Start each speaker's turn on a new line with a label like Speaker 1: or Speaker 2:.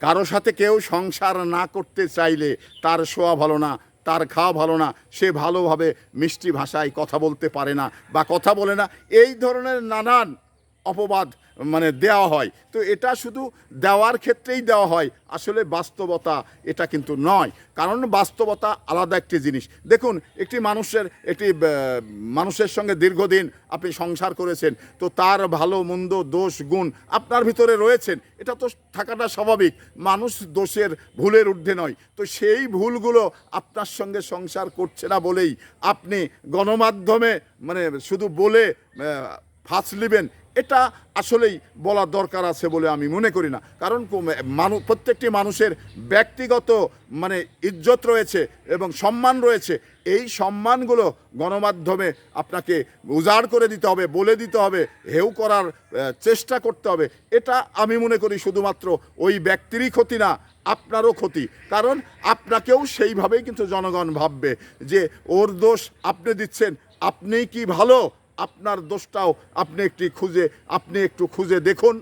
Speaker 1: কারো সাথে কেউ সংসার না করতে চাইলে তার শোয়া ভালো না, তার খাওয়া ভালো না, সে ভালোভাবে মিষ্টি ভাষায় কথা বলতে পারে না বা কথা বলে না, এই ধরনের নানান অপবাদ দেওয়া হয়। তো এটা শুধু দেওয়ার ক্ষেত্রেই দেওয়া হয়, আসলে বাস্তবতা এটা কিন্তু নয়। কারণ বাস্তবতা আলাদা একটি জিনিস। দেখুন, একটি মানুষের সঙ্গে দীর্ঘদিন আপনি সংসার করেছেন, তো তার ভালো মন্দ দোষ গুণ আপনার ভিতরে রয়েছেন, এটা তো থাকাটা স্বাভাবিক। মানুষ দোষের ভুলের ঊর্ধ্বে নয়। তো সেই ভুলগুলো আপনার সঙ্গে সংসার করছে না বলেই আপনি গণমাধ্যমে শুধু বলে ফাঁস নেবেন, এটা আসলেই বলা দরকার আছে বলে আমি মনে করি না। কারণ প্রত্যেকটি মানুষের ব্যক্তিগত ইজ্জত রয়েছে এবং সম্মান রয়েছে। এই সম্মানগুলো গণমাধ্যমে আপনাকে উজাড় করে দিতে হবে, বলে দিতে হবে, হেউ করার চেষ্টা করতে হবে। এটা আমি মনে করি শুধুমাত্র ওই ব্যক্তিরই ক্ষতি না, আপনারও ক্ষতি। কারণ আপনাকেও সেইভাবেই কিন্তু জনগণ ভাববে যে ওর দোষ আপনি দিচ্ছেন, আপনি কি ভালো, আপনার দোষটাও আপনি একটু খুঁজে দেখুন।